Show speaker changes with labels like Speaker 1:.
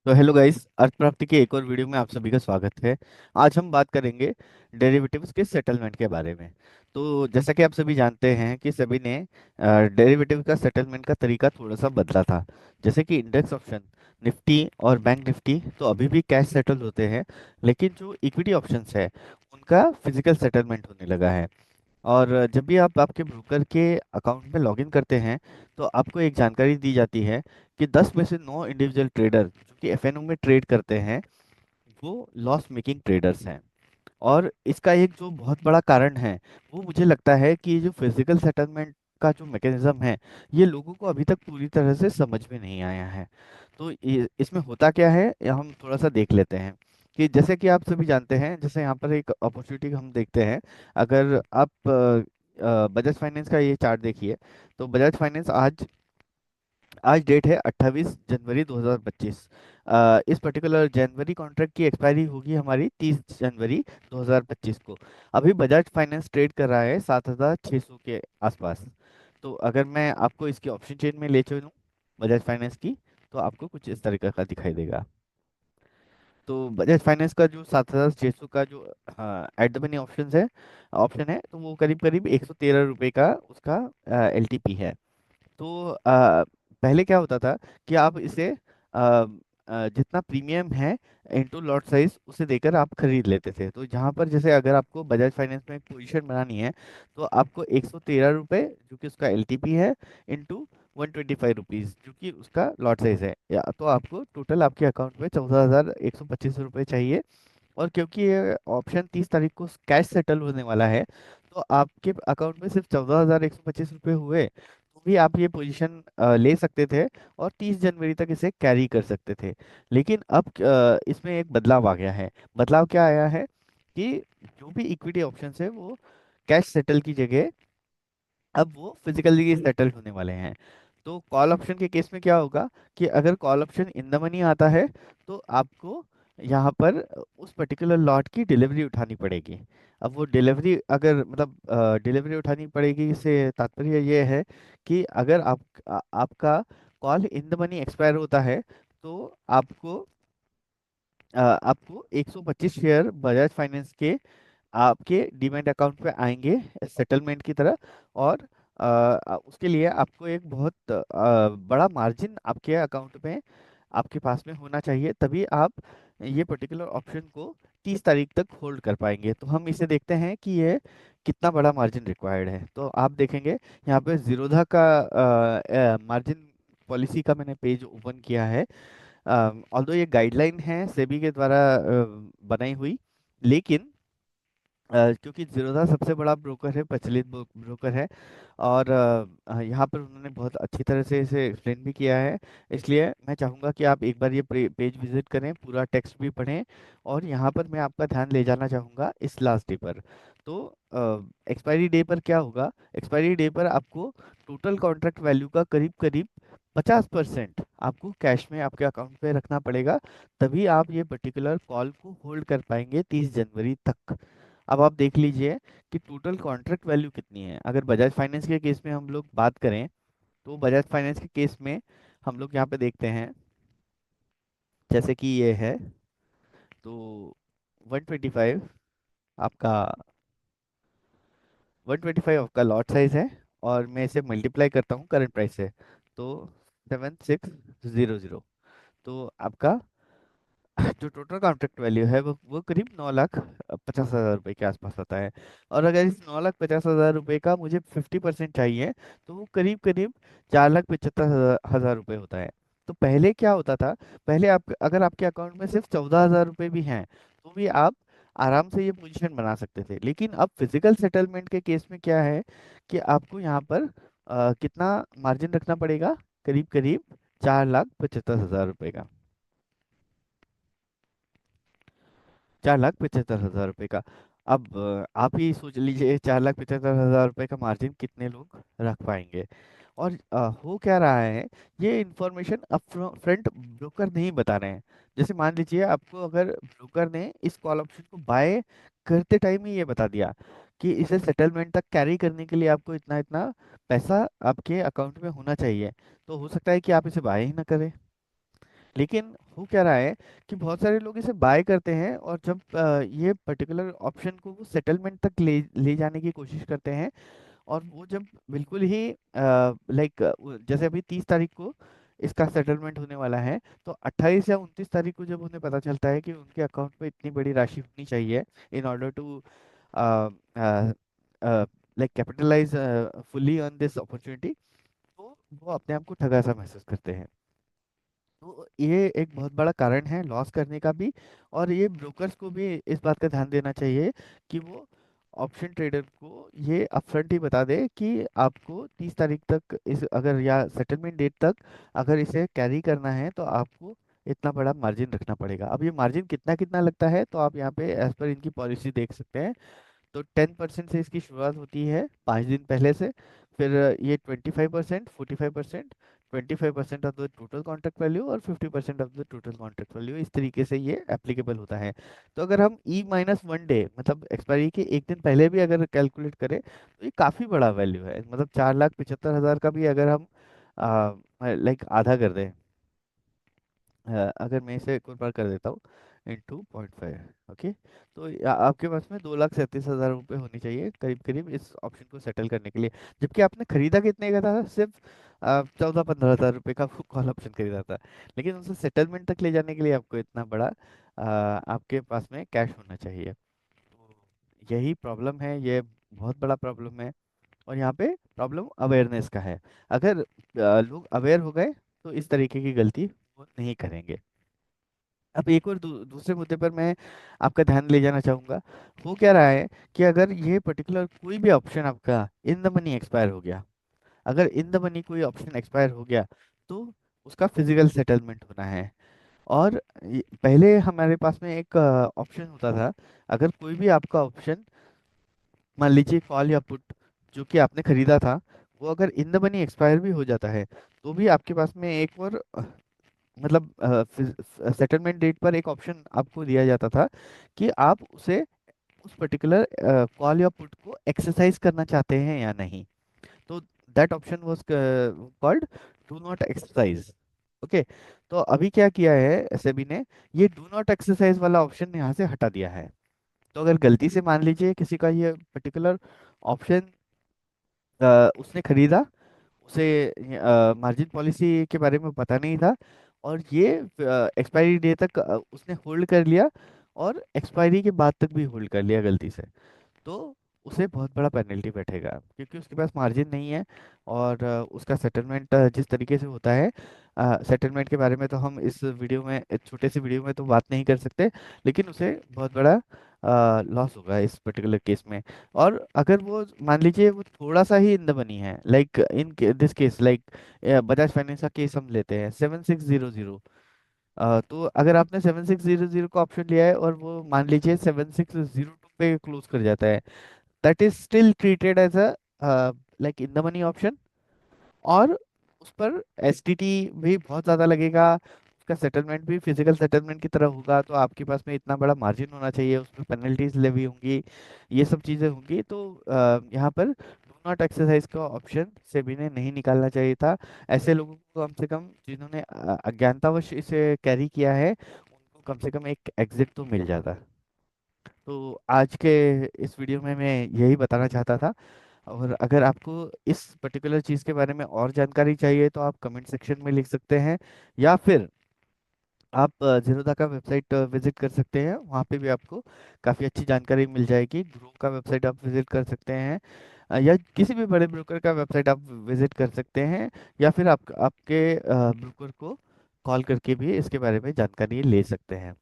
Speaker 1: तो hello guys, अर्थप्राप्ति के एक और वीडियो में आप सभी का स्वागत है। आज हम बात करेंगे डेरिवेटिव्स के सेटलमेंट के बारे में। तो जैसा कि आप सभी जानते हैं कि सभी ने डेरिवेटिव का सेटलमेंट का तरीका थोड़ा सा बदला था। जैसे कि इंडेक्स ऑप्शन, निफ्टी और बैंक निफ्टी तो अभी भी कैश सेटल होते हैं, लेकिन जो इक्विटी ऑप्शंस है उनका फिजिकल सेटलमेंट होने लगा है। और जब भी आप आपके ब्रोकर के अकाउंट में लॉगिन करते हैं तो आपको एक जानकारी दी जाती है कि 10 में से 9 इंडिविजुअल ट्रेडर जो कि एफएनओ में ट्रेड करते हैं वो लॉस मेकिंग ट्रेडर्स हैं। और इसका एक जो बहुत बड़ा कारण है वो मुझे लगता है कि ये जो फिजिकल सेटलमेंट का जो मैकेनिज्म है ये लोगों को अभी तक पूरी तरह से समझ में नहीं आया है। तो इसमें होता क्या है ये हम थोड़ा सा देख लेते हैं। कि जैसे कि आप सभी जानते हैं, जैसे यहाँ पर एक अपॉर्चुनिटी हम देखते हैं। अगर आप बजाज फाइनेंस का ये चार्ट देखिए, तो बजाज फाइनेंस आज आज डेट है 28 जनवरी 2025। इस पर्टिकुलर जनवरी कॉन्ट्रैक्ट की एक्सपायरी होगी हमारी 30 जनवरी 2025 को। अभी बजाज फाइनेंस ट्रेड कर रहा है 7600 के आसपास। तो अगर मैं आपको इसकी ऑप्शन चेन में ले चलूँ बजाज फाइनेंस की, तो आपको कुछ इस तरीके का दिखाई देगा। तो बजाज फाइनेंस का जो 7600 का जो एट द मनी ऑप्शन है तो वो करीब करीब 113 रुपये का उसका एलटीपी है। तो पहले क्या होता था कि आप इसे जितना प्रीमियम है इनटू लॉट साइज उसे देकर आप खरीद लेते थे। तो जहाँ पर जैसे अगर आपको बजाज फाइनेंस में एक पोजीशन बनानी है तो आपको 113 रुपये जो कि उसका एलटीपी है इंटू 125 रुपीज़ जो कि उसका लॉट साइज है, या तो आपको टोटल आपके अकाउंट में 14,125 रुपये चाहिए। और क्योंकि ये ऑप्शन 30 तारीख को कैश सेटल होने वाला है तो आपके अकाउंट में सिर्फ 14,125 रुपये हुए तो भी आप ये पोजीशन ले सकते थे और 30 जनवरी तक इसे कैरी कर सकते थे। लेकिन अब इसमें एक बदलाव आ गया है। बदलाव क्या आया है कि जो भी इक्विटी ऑप्शंस है वो कैश सेटल की जगह अब वो फिजिकली सेटल होने वाले हैं। तो कॉल ऑप्शन के केस में क्या होगा कि अगर call option in the money आता है तो आपको यहाँ पर उस पर्टिकुलर लॉट की डिलीवरी उठानी पड़ेगी। अब वो डिलीवरी अगर मतलब डिलीवरी उठानी पड़ेगी से तात्पर्य ये है कि अगर आपका call in the money expire होता है तो आपको 125 शेयर बजाज फाइनेंस के आपके डीमैट अकाउंट पे आएंगे सेटलमेंट की तरह। और उसके लिए आपको एक बहुत बड़ा मार्जिन आपके अकाउंट में आपके पास में होना चाहिए, तभी आप ये पर्टिकुलर ऑप्शन को 30 तारीख तक होल्ड कर पाएंगे। तो हम इसे देखते हैं कि ये कितना बड़ा मार्जिन रिक्वायर्ड है। तो आप देखेंगे यहाँ पे जीरोधा का मार्जिन पॉलिसी का मैंने पेज ओपन किया है। ऑल्दो ये गाइडलाइन है सेबी के द्वारा बनाई हुई, लेकिन क्योंकि जीरोधा सबसे बड़ा ब्रोकर है, प्रचलित ब्रोकर है। और यहाँ पर उन्होंने बहुत अच्छी तरह से इसे एक्सप्लेन भी किया है। इसलिए मैं चाहूँगा कि आप एक बार ये पेज विजिट करें, पूरा टेक्स्ट भी पढ़ें। और यहाँ पर मैं आपका ध्यान ले जाना चाहूँगा इस लास्ट डे पर। तो एक्सपायरी डे पर क्या होगा, एक्सपायरी डे पर आपको टोटल कॉन्ट्रैक्ट वैल्यू का करीब करीब 50% आपको कैश में आपके अकाउंट पे रखना पड़ेगा, तभी आप ये पर्टिकुलर कॉल को होल्ड कर पाएंगे 30 जनवरी तक। अब आप देख लीजिए कि टोटल कॉन्ट्रैक्ट वैल्यू कितनी है। अगर बजाज फाइनेंस के केस में हम लोग बात करें तो बजाज फाइनेंस के केस में हम लोग यहाँ पे देखते हैं जैसे कि ये है। तो 125 आपका 125 आपका लॉट साइज है। और मैं इसे मल्टीप्लाई करता हूँ करंट प्राइस से, तो 7600। तो आपका जो टोटल कॉन्ट्रैक्ट वैल्यू है वो करीब 9,50,000 रुपये के आसपास आता है। और अगर इस 9,50,000 रुपये का मुझे 50% चाहिए तो वो करीब करीब 4,75,000 रुपये होता है। तो पहले क्या होता था, पहले आप अगर आपके अकाउंट में सिर्फ 14,000 रुपये भी हैं तो भी आप आराम से ये पोजीशन बना सकते थे। लेकिन अब फिजिकल सेटलमेंट के केस में क्या है कि आपको यहाँ पर कितना मार्जिन रखना पड़ेगा, करीब करीब 4,75,000 रुपये का। 4,75,000 रुपये का। अब आप ही सोच लीजिए 4,75,000 रुपये का मार्जिन कितने लोग रख पाएंगे। और हो क्या रहा है, ये इंफॉर्मेशन अप फ्रंट ब्रोकर नहीं बता रहे हैं। जैसे मान लीजिए आपको अगर ब्रोकर ने इस कॉल ऑप्शन को बाय करते टाइम ही ये बता दिया कि इसे सेटलमेंट तक कैरी करने के लिए आपको इतना इतना पैसा आपके अकाउंट में होना चाहिए, तो हो सकता है कि आप इसे बाय ही ना करें। लेकिन हो क्या रहा है कि बहुत सारे लोग इसे बाय करते हैं, और जब ये पर्टिकुलर ऑप्शन को वो सेटलमेंट तक ले ले जाने की कोशिश करते हैं, और वो जब बिल्कुल ही लाइक जैसे अभी 30 तारीख को इसका सेटलमेंट होने वाला है, तो 28 या 29 तारीख को जब उन्हें पता चलता है कि उनके अकाउंट में इतनी बड़ी राशि होनी चाहिए in order to like capitalise fully on this opportunity, तो वो अपने आप को ठगा सा महसूस करते हैं। तो ये एक बहुत बड़ा कारण है लॉस करने का भी। और ये ब्रोकर्स को भी इस बात का ध्यान देना चाहिए कि वो ऑप्शन ट्रेडर को ये अपफ्रंट ही बता दे कि आपको 30 तारीख तक इस अगर या सेटलमेंट डेट तक अगर इसे कैरी करना है तो आपको इतना बड़ा मार्जिन रखना पड़ेगा। अब ये मार्जिन कितना कितना लगता है, तो आप यहाँ पे एज पर इनकी पॉलिसी देख सकते हैं। तो 10% से इसकी शुरुआत होती है 5 दिन पहले से। फिर ये 25%, 45%, 25% of the total contract value और 50% of the total contract value, इस तरीके से ये एप्लीकेबल होता है। तो अगर हम E-1 डे मतलब एक्सपायरी के एक दिन पहले भी अगर कैलकुलेट करें, तो ये काफ़ी बड़ा वैल्यू है। मतलब 4,75,000 का भी अगर हम लाइक आधा कर दें, अगर मैं इसे एक और बार कर देता हूँ, इंटू 0.5, ओके। तो आपके पास में 2,37,000 रुपये होनी चाहिए करीब करीब इस ऑप्शन को सेटल करने के लिए। जबकि आपने खरीदा कितने का था, सिर्फ 14-15 हज़ार रुपये का कॉल ऑप्शन खरीदा था। लेकिन उसे सेटलमेंट तक ले जाने के लिए आपको इतना बड़ा आपके पास में कैश होना चाहिए। तो यही प्रॉब्लम है, ये बहुत बड़ा प्रॉब्लम है। और यहाँ पे प्रॉब्लम अवेयरनेस का है। अगर लोग अवेयर हो गए तो इस तरीके की गलती वो नहीं करेंगे। अब एक और दूसरे मुद्दे पर मैं आपका ध्यान ले जाना चाहूँगा। वो क्या रहा है कि अगर ये पर्टिकुलर कोई भी ऑप्शन आपका इन द मनी एक्सपायर हो गया, अगर इन द मनी कोई ऑप्शन एक्सपायर हो गया, तो उसका फिजिकल सेटलमेंट होना है। और पहले हमारे पास में एक ऑप्शन होता था, अगर कोई भी आपका ऑप्शन, मान लीजिए कॉल या पुट, जो कि आपने खरीदा था, वो अगर इन द मनी एक्सपायर भी हो जाता है, तो भी आपके पास में एक और मतलब सेटलमेंट डेट पर एक ऑप्शन आपको दिया जाता था कि आप उसे उस पर्टिकुलर कॉल या पुट को एक्सरसाइज करना चाहते हैं या नहीं। तो that option was called do not exercise, okay. तो अभी क्या किया है सेबी ने, ये डू नॉट एक्सरसाइज वाला ऑप्शन यहाँ से हटा दिया है। तो अगर गलती से मान लीजिए किसी का ये पर्टिकुलर ऑप्शन उसने खरीदा, उसे मार्जिन पॉलिसी के बारे में पता नहीं था, और ये एक्सपायरी डे तक उसने होल्ड कर लिया, और एक्सपायरी के बाद तक भी होल्ड कर लिया गलती से, तो उसे बहुत बड़ा पेनल्टी बैठेगा क्योंकि उसके पास मार्जिन नहीं है। और उसका सेटलमेंट जिस तरीके से होता है, सेटलमेंट के बारे में तो हम इस वीडियो में, इस छोटे से वीडियो में तो बात नहीं कर सकते, लेकिन उसे बहुत बड़ा लॉस होगा इस पर्टिकुलर केस में। और अगर वो मान लीजिए वो थोड़ा सा ही इन द बनी है, like in this case, like Bajaj finance का केस हम लेते हैं 7600, तो अगर आपने 7600 का ऑप्शन लिया है और वो मान लीजिए 7602 पे क्लोज कर जाता है, that is still treated as a like in the money option. और उस पर एसटीटी भी बहुत ज़्यादा लगेगा, उसका सेटलमेंट भी फिजिकल सेटलमेंट की तरह होगा, तो आपके पास में इतना बड़ा मार्जिन होना चाहिए, उसमें पेनल्टीज लेवी होंगी, ये सब चीज़ें होंगी। तो यहाँ पर डू नॉट एक्सरसाइज का ऑप्शन सेबी ने नहीं निकालना चाहिए था। ऐसे लोगों को कम से कम, जिन्होंने अज्ञानतावश इसे कैरी किया है, उनको कम से कम एक एग्जिट तो मिल जाता। तो आज के इस वीडियो में मैं यही बताना चाहता था। और अगर आपको इस पर्टिकुलर चीज़ के बारे में और जानकारी चाहिए तो आप कमेंट सेक्शन में लिख सकते हैं, या फिर आप जीरोधा का वेबसाइट विजिट कर सकते हैं, वहाँ पे भी आपको काफ़ी अच्छी जानकारी मिल जाएगी। ध्रुव का वेबसाइट आप विजिट कर सकते हैं, या किसी भी बड़े ब्रोकर का वेबसाइट आप विजिट कर सकते हैं, या फिर आप आपके ब्रोकर को कॉल करके भी इसके बारे में जानकारी ले सकते हैं।